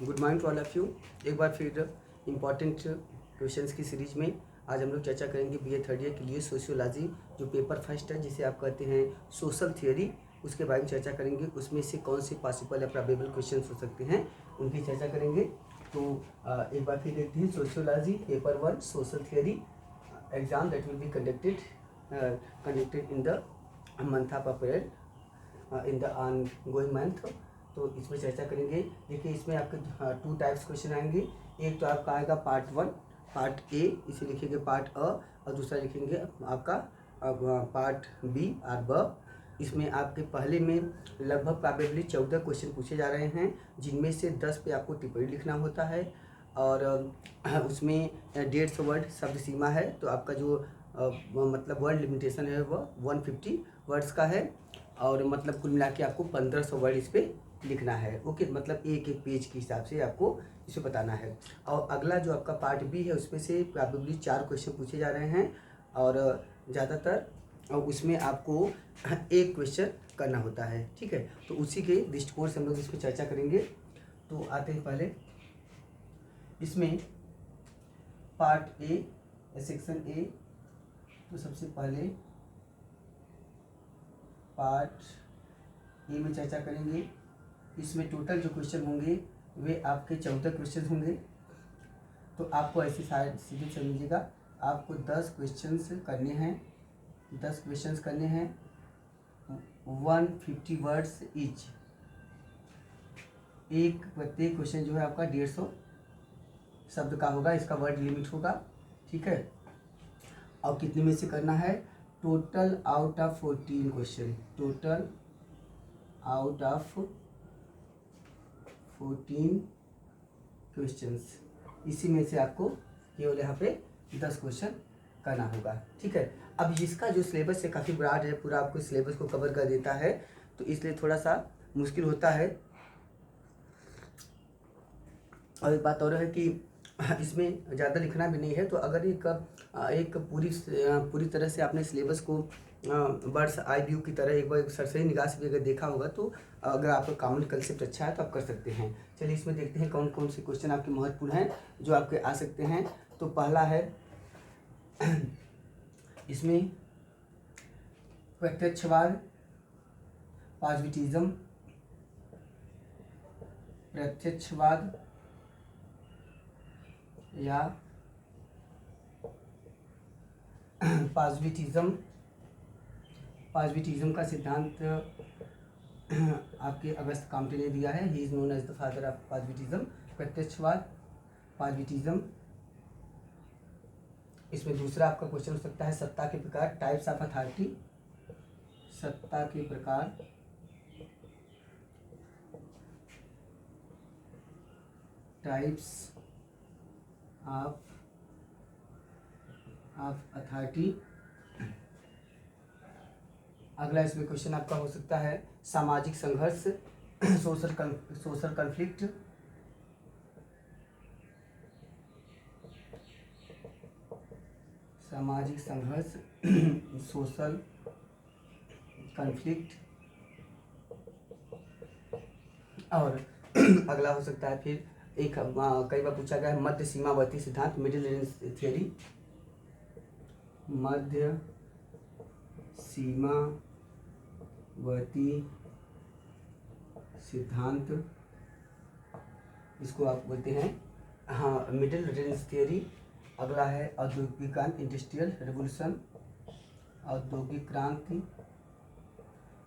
Good morning to all of you. एक बार फिर इम्पॉर्टेंट क्वेश्चंस की सीरीज में आज हम लोग चर्चा करेंगे बीए थर्ड ईयर के लिए सोशियोलॉजी, जो पेपर फर्स्ट है जिसे आप कहते हैं सोशल थियोरी, उसके बारे में चर्चा करेंगे। उसमें से कौन से पॉसिबल या प्रोबेबल क्वेश्चंस हो सकते हैं उनकी चर्चा करेंगे। तो एक बार फिर देखते हैं sociology paper one social theory exam that will be conducted in the month of April in the on going month. तो इसमें चर्चा करेंगे। देखिए इसमें आपके टू टाइप्स क्वेश्चन आएंगे। एक तो आपका आएगा पार्ट वन, पार्ट ए, इसे लिखेंगे पार्ट अ, और दूसरा लिखेंगे आपका पार्ट बी और ब। इसमें आपके पहले में लगभग प्रोबेबली 14 क्वेश्चन पूछे जा रहे हैं, जिनमें से 10 पे आपको टिप्पणी लिखना होता है और उसमें 150 वर्ड शब्द सीमा है। तो आपका जो मतलब वर्ड लिमिटेशन है वह 150 वर्ड्स का है और मतलब कुल मिला के आपको 1500 वर्ड इस पर लिखना है। ओके, मतलब एक एक पेज के हिसाब से आपको इसे बताना है। और अगला जो आपका पार्ट बी है उसमें से प्रोबेबली 4 क्वेश्चन पूछे जा रहे हैं और ज़्यादातर उसमें आपको एक क्वेश्चन करना होता है। ठीक है, तो उसी के दृष्टिकोण से हम लोग इसमें चर्चा करेंगे। तो आते हैं पहले इसमें पार्ट ए, सेक्शन ए। तो सबसे पहले पार्ट ए में चर्चा करेंगे। इसमें टोटल जो क्वेश्चन होंगे वे आपके 14 क्वेश्चन होंगे। तो आपको ऐसी सीधी समझिएगा, आपको 10 क्वेश्चंस करने हैं, 10 क्वेश्चंस करने हैं 150 वर्ड्स ईच। एक प्रत्येक क्वेश्चन जो है आपका 150 शब्द का होगा, इसका वर्ड लिमिट होगा। ठीक है, और कितने में से करना है? Total out of 14 question, total out of 14 questions, इसी में से आपको केवल यहाँ पे 10 क्वेश्चन करना होगा। ठीक है, अब इसका जो सिलेबस है काफ़ी ब्रॉड है, पूरा आपको सिलेबस को कवर कर देता है, तो इसलिए थोड़ा सा मुश्किल होता है। और एक बात और है कि इसमें ज़्यादा लिखना भी नहीं है। तो अगर एक पूरी तरह से आपने सिलेबस को बर्ड्स आई व्यू की तरह एक बार सरसरी निगाह से भी अगर देखा होगा, तो अगर आपका कॉमन कंसेप्ट अच्छा है तो आप कर सकते हैं। चलिए इसमें देखते हैं कौन कौन से क्वेश्चन आपके महत्वपूर्ण हैं जो आपके आ सकते हैं। तो पहला है इसमें प्रत्यक्षवाद, पॉजिटिविज्म, प्रत्यक्षवाद या पॉजिटिविज्म का सिद्धांत आपके अगस्त काम्टे ने दिया है। He is known as the father of positivism. प्रत्यक्षवाद, पॉजिटिविज्म। इसमें दूसरा आपका क्वेश्चन हो सकता है सत्ता के प्रकार, टाइप्स ऑफ अथॉरिटी, सत्ता के प्रकार, टाइप्स ऑफ अथॉरिटी। अगला इसमें क्वेश्चन आपका हो सकता है सामाजिक संघर्ष, सोशल कॉन्फ्लिक्ट, सामाजिक संघर्ष, सोशल कॉन्फ्लिक्ट। और अगला हो सकता है फिर एक कई बार पूछा गया है मध्य सीमावर्ती सिद्धांत, मिडिल रेंज थियरी, मध्य सीमावर्ती सिद्धांत, इसको आप बोलते हैं हाँ मिडिल रेंज थियरी। अगला है औद्योगिक क्रांति, इंडस्ट्रियल रेवोल्यूशन, औद्योगिक क्रांति।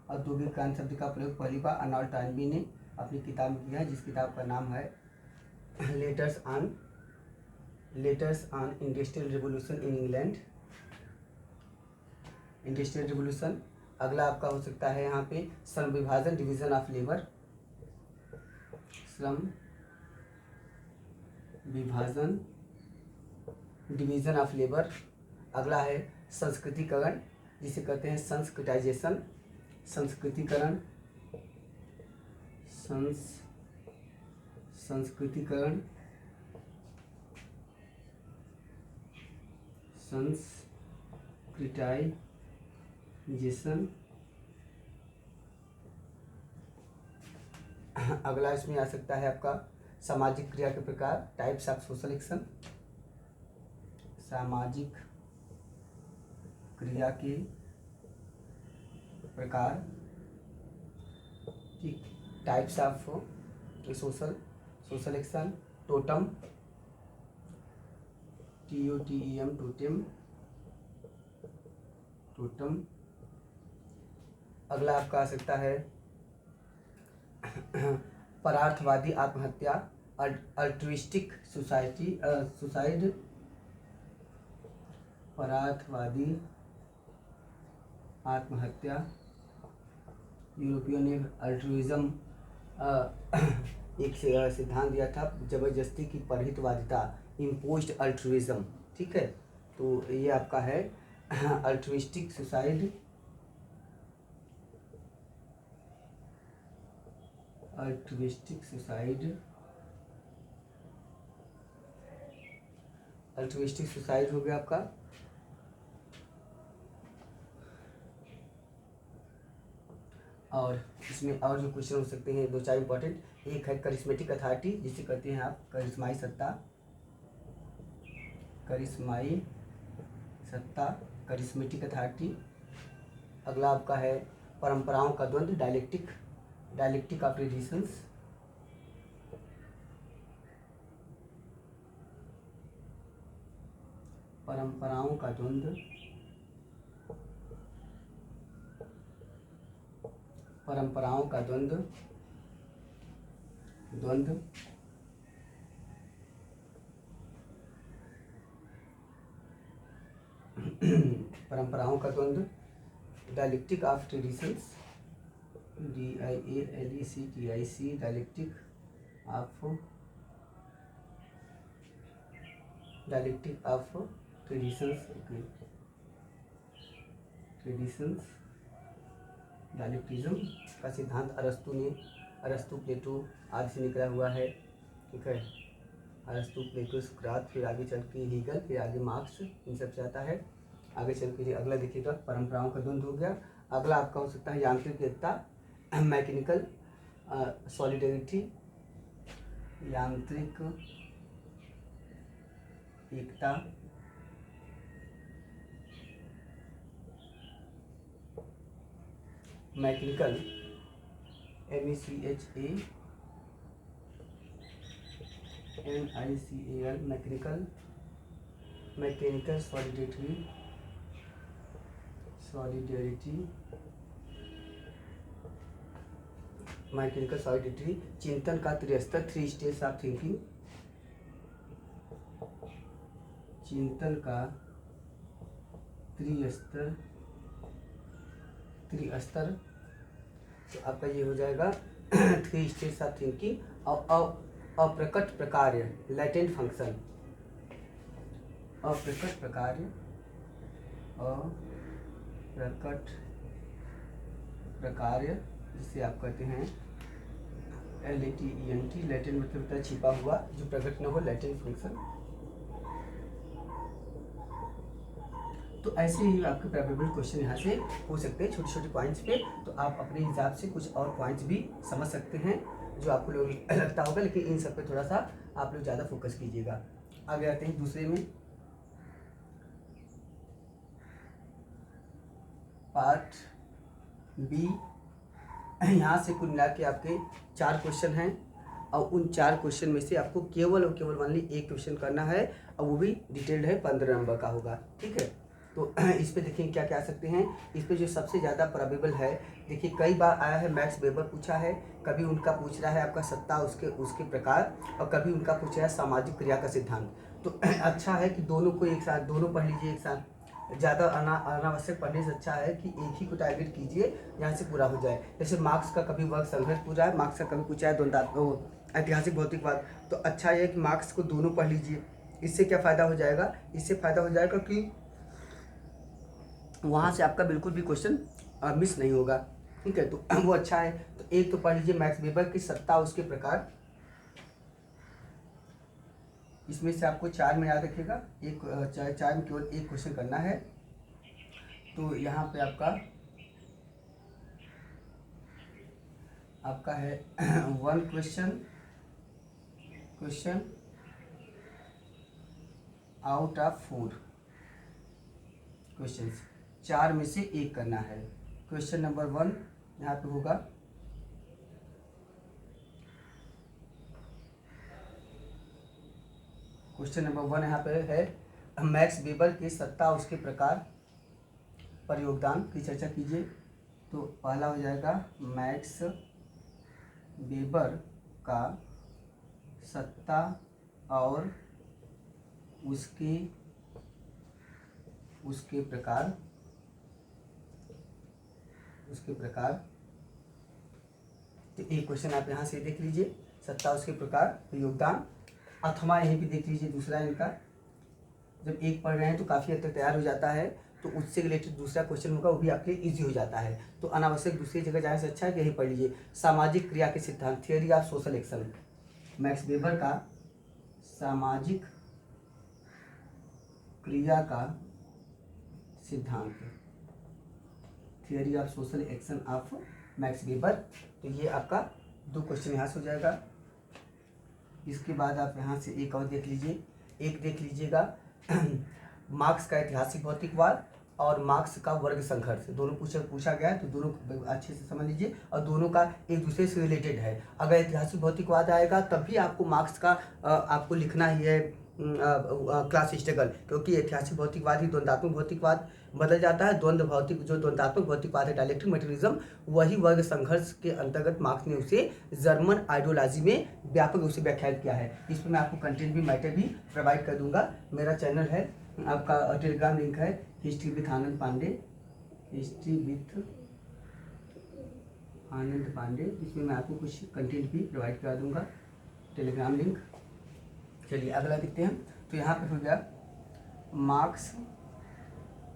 औद्योगिक क्रांति शब्द का प्रयोग पहली बार अर्नोल्ड टॉयनबी ने अपनी किताब में किया है, जिस किताब का नाम है letters on industrial revolution in England, industrial revolution. अगला आपका हो सकता है यहाँ पे श्रम विभाजन, डिवीजन ऑफ लेबर, श्रम विभाजन, डिवीजन ऑफ लेबर। अगला है संस्कृतिकरण, जिसे कहते हैं संस्कृताइजेशन, संस्कृतिकरण, संस्कृतिकरण, संस्कृताइजेशन। अगला इसमें आ सकता है आपका सामाजिक क्रिया के प्रकार, टाइप्स ऑफ सोशल एक्शन, सामाजिक क्रिया के प्रकार, ठीक, types of social action, totem, TOTEM, totem. अगला आपका आ सकता है परार्थवादी आत्महत्या, अल्ट्रुइस्टिक सुसाइड, परार्थवादी आत्महत्या। यूरोपियों ने अल्ट्रुइज्म एक सिद्धांत दिया था, जबरदस्ती की परहितवादिता, इम्पोज्ड अल्ट्रुइज्म, ठीक है। तो ये आपका है अल्ट्रुइस्टिक सुसाइड, अल्ट्रुइस्टिक सुसाइड हो गया आपका। और इसमें और जो क्वेश्चन हो सकते हैं 2-4 इंपॉर्टेंट, एक है करिश्मेटिक अथॉरिटी, जिसे कहते हैं आप करिश्माई सत्ता, करिश्मेटिक अथॉरिटी। अगला आपका है परंपराओं का द्वंद्व, डायलेक्टिक ऑफ ट्रेडिशंस, परंपराओं का द्वंद्व, परंपराओं का द्वंद्व, dialectic of traditions, DIALECTIC, dialectic of traditions, dialectism का सिद्धांत अरस्तु प्लेटो आदि से निकला हुआ है, ठीक है। अरस्तु, प्लेटो, सुकरात, फिर आगे चल के हीगल, फिर आगे मार्क्स, इन सब से आता है। आगे चल के अगला देखिएगा, परंपराओं का द्वंद्व हो गया। अगला आपका हो सकता है यांत्रिक एकता, मैकेनिकल सॉलिडरिटी, यांत्रिक एकता, मैकेनिकल MECHANICAL, मैकेनिकल सॉलिडरिटी, चिंतन का त्रिस्तर, 3 स्टेज ऑफ थिंकिंग, चिंतन का त्रिस्तर, तो आपका ये हो जाएगा 3 स्टेज ऑफ थिंकिंग। और अप्रकट प्रकार्य, लैटेंट फंक्शन, अप्रकट प्रकार्य, जिसे आप कहते हैं LATENT, लैटेंट मतलब होता है छिपा हुआ, जो प्रकट न हो, लैटेंट फंक्शन। तो ऐसे ही आपके प्रोबेबल क्वेश्चन यहाँ से हो सकते हैं छोटे छोटे पॉइंट्स पे। तो आप अपने हिसाब से कुछ और पॉइंट्स भी समझ सकते हैं जो आपको लोग लगता होगा, लेकिन इन सब पे थोड़ा सा आप लोग ज़्यादा फोकस कीजिएगा। आगे आते हैं दूसरे में, पार्ट बी। यहाँ से कुल मिला के आपके 4 क्वेश्चन हैं, और उन 4 क्वेश्चन में से आपको केवल और केवल ओनली एक क्वेश्चन करना है, और वो भी डिटेल्ड है, 15 नंबर का होगा, ठीक है। तो इस पे देखिए क्या क्या आ सकते हैं। इस पे जो सबसे ज़्यादा प्रोबेबल है, देखिए कई बार आया है मैक्स वेबर पूछा है, कभी उनका पूछ रहा है आपका सत्ता उसके प्रकार, और कभी उनका पूछ रहा है सामाजिक क्रिया का सिद्धांत। तो अच्छा है कि दोनों को एक साथ, दोनों पढ़ लीजिए एक साथ। ज़्यादा अनावश्यक पढ़ने से अच्छा है कि एक ही को टारगेट कीजिए, यहाँ से पूरा हो जाए। जैसे मार्क्स का कभी वर्ग संघर्ष पूछा है, मार्क्स का कभी पूछा है ऐतिहासिक भौतिकवाद, तो अच्छा है कि मार्क्स को दोनों पढ़ लीजिए। इससे क्या फ़ायदा हो जाएगा, इससे फ़ायदा हो जाएगा कि वहाँ से आपका बिल्कुल भी क्वेश्चन मिस नहीं होगा, ठीक है। तो वो अच्छा है। तो एक तो पढ़ लीजिए मैक्स वेबर की सत्ता उसके प्रकार, इसमें से आपको 4 में याद रखिएगा, एक 4 में केवल एक क्वेश्चन करना है। तो यहाँ पे आपका है 1 question, question out of 4 questions, 4 में से एक करना है। क्वेश्चन नंबर 1 यहाँ पे होगा, क्वेश्चन नंबर 1 यहाँ पे है मैक्स वेबर के सत्ता उसके प्रकार पर योगदान की चर्चा कीजिए। तो पहला हो जाएगा मैक्स वेबर का सत्ता और उसके प्रकार, तो एक क्वेश्चन आप यहाँ से देख लीजिए, सत्ता उसके प्रकार योगदान, अथवा यहीं पे देख लीजिए दूसरा इनका, जब एक पढ़ रहे हैं तो काफ़ी हद तक तैयार हो जाता है, तो उससे रिलेटेड दूसरा क्वेश्चन होगा, वो भी आपके लिए ईजी हो जाता है। तो अनावश्यक दूसरी जगह जाने से अच्छा है कि यही पढ़ लीजिए, सामाजिक क्रिया के सिद्धांत, theory of social action, max weber का सामाजिक क्रिया का सिद्धांत, theory of social action of max weber. तो ये आपका 2 क्वेश्चन यहाँ से हो जाएगा। इसके बाद आप यहाँ से एक और देख लीजिए, एक देख लीजिएगा मार्क्स का ऐतिहासिक भौतिकवाद और मार्क्स का वर्ग संघर्ष, दोनों पूछा गया है, तो दोनों अच्छे से समझ लीजिए, और दोनों का एक दूसरे से रिलेटेड है। अगर ऐतिहासिक भौतिकवाद आएगा तब भी आपको मार्क्स का आपको लिखना ही है क्लास स्ट्रगल, क्योंकि ऐतिहासिक भौतिकवाद ही द्वंद्वात्मक भौतिकवाद बदल जाता है। जो द्वंद्वात्मक भौतिकवाद है, डायलेक्टिक मटेरियलिज्म, वही वर्ग संघर्ष के अंतर्गत मार्क्स ने उसे जर्मन आइडियोलॉजी में व्यापक रूप से व्याख्यात किया है। इस पर मैं आपको कंटेंट भी मैटर भी प्रोवाइड कर दूंगा। मेरा चैनल है, आपका टेलीग्राम लिंक है, हिस्ट्री विथ आनंद पांडे, इसमें मैं आपको कुछ कंटेंट भी प्रोवाइड करा दूंगा, टेलीग्राम लिंक। चलिए अगला देखते हैं। तो यहाँ पे हो गया मार्क्स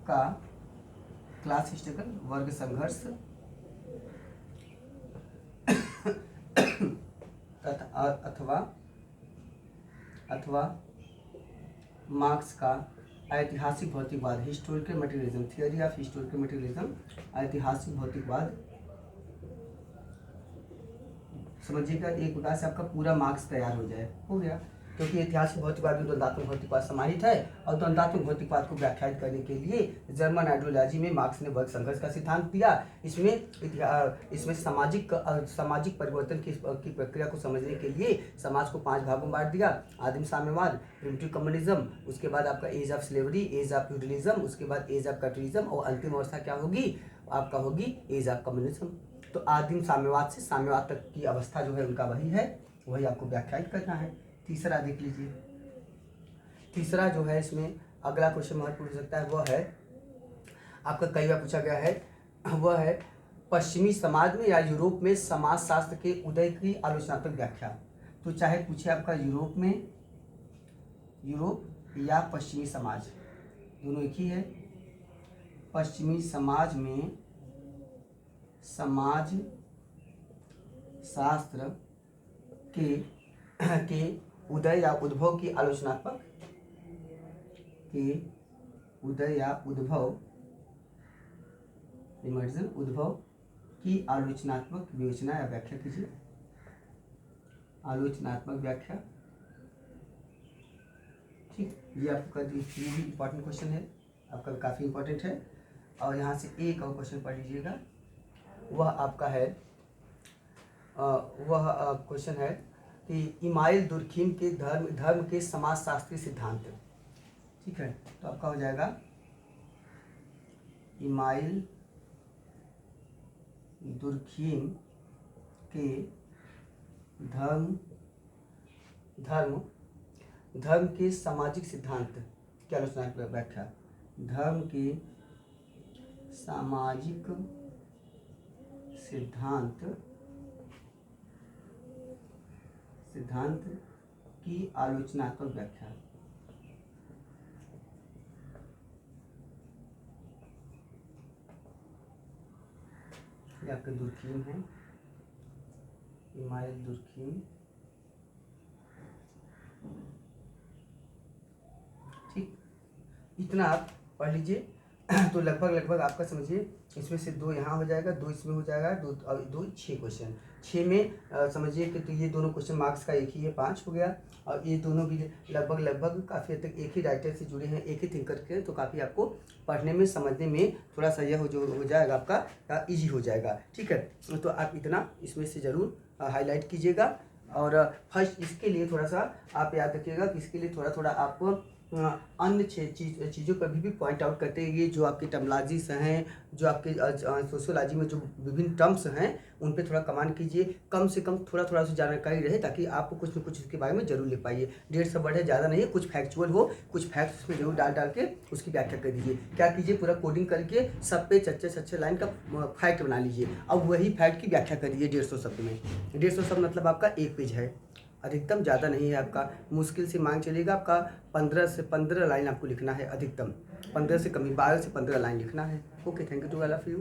का क्लास स्ट्रगल, वर्ग संघर्ष अथवा मार्क्स का ऐतिहासिक भौतिकवाद, historical materialism, theory of historical materialism, ऐतिहासिक भौतिकवाद। समझिएगा, एक प्रकार से आपका पूरा मार्क्स तैयार हो जाए, हो गया, क्योंकि ऐतिहासिक भौतिकवाद में द्वंद्वात्मक भौतिकवाद समाहित है, और द्वंद्वात्मक भौतिकवाद को व्याख्यात करने के लिए जर्मन आइडियोलॉजी में मार्क्स ने वर्ग संघर्ष का सिद्धांत दिया। इसमें सामाजिक परिवर्तन की प्रक्रिया को समझने के लिए समाज को 5 भागों में बांट दिया, आदिम साम्यवाद, प्रिमिटिव कम्युनिज्म, उसके बाद आपका age of slavery, age of feudalism, उसके बाद एज ऑफ कैपिटलिज्म, और अंतिम अवस्था क्या होगी आपका, होगी एज ऑफ कम्युनिज्म। तो आदिम साम्यवाद से साम्यवाद तक की अवस्था जो है उनका वही है, वही आपको व्याख्यात करना है। तीसरा देख लीजिए, तीसरा जो है इसमें अगला क्वेश्चन महत्वपूर्ण हो सकता है, वह है आपका कई बार पूछा गया है, वह है पश्चिमी समाज में या यूरोप में समाज शास्त्र के उदय की आलोचनात्मक व्याख्या। तो चाहे पूछे आपका यूरोप या पश्चिमी समाज, दोनों एक ही है। पश्चिमी समाज में समाज शास्त्र के उदय या उद्भव की आलोचनात्मक उद्भव की आलोचनात्मक विवेचना या व्याख्या कीजिए। आलोचनात्मक व्याख्या, ठीक, ये आपका ये भी इम्पोर्टेंट क्वेश्चन है, आपका काफ़ी इम्पोर्टेंट है। और यहाँ से एक और क्वेश्चन पढ़ लीजिएगा, वह आपका है, वह क्वेश्चन है कि इमाइल दुर्खीम के धर्म के समाजशास्त्रीय सिद्धांत, ठीक है। तो आपका हो जाएगा इमाइल दुर्खीम के धर्म के सामाजिक सिद्धांत की आलोचनात्मक व्याख्या, धर्म के सामाजिक सिद्धांत की आलोचनात्मक व्याख्या। ये आपके दुर्खीम है, इमाइल दुर्खीम, ठीक, इतना आप पढ़ लीजिए। तो लगभग आपका समझिए, इसमें से 2 यहाँ हो जाएगा, 2 इसमें हो जाएगा, 2 6 क्वेश्चन, 6 में समझिए कि तो ये दोनों क्वेश्चन मार्क्स का एक ही है, 5 हो गया। और ये दोनों भी लगभग काफ़ी हद तक एक ही राइटर से जुड़े हैं, एक ही थिंकर के, तो काफ़ी आपको पढ़ने में समझने में थोड़ा सा यह हो जाएगा, आपका ईजी हो जाएगा। ठीक है, तो आप इतना इसमें से ज़रूर हाईलाइट कीजिएगा। और फर्स्ट इसके लिए थोड़ा सा आप याद रखिएगा कि इसके लिए थोड़ा थोड़ा आप अन्य चीज़ों पर भी पॉइंट आउट करते रहिए। जो आपकी टर्मोलॉजीज हैं, जो आपके सोशियोलॉजी में जो विभिन्न टर्म्स हैं, उन पे थोड़ा कमांड कीजिए। कम से कम थोड़ा थोड़ा सी जानकारी रहे, ताकि आपको कुछ न कुछ उसके बारे में जरूर लिख पाइए। 150 वर्ड है, ज़्यादा नहीं है। कुछ फैक्चुअल हो, कुछ फैक्ट्स उसमें जरूर डाल के उसकी व्याख्या कर दीजिए। क्या कीजिए, पूरा कोडिंग करके सब पे 6 लाइन का फैक्ट बना लीजिए। अब वही फैक्ट की व्याख्या कर दीजिए 150 शब्द में। 150 शब्द मतलब आपका 1 पेज है, अधिकतम ज़्यादा नहीं है। आपका मुश्किल से मान चलिएगा, आपका 15 से 15 लाइन आपको लिखना है, अधिकतम 15 से कम ही 12 से 15 लाइन लिखना है। Okay, thank you to all of you.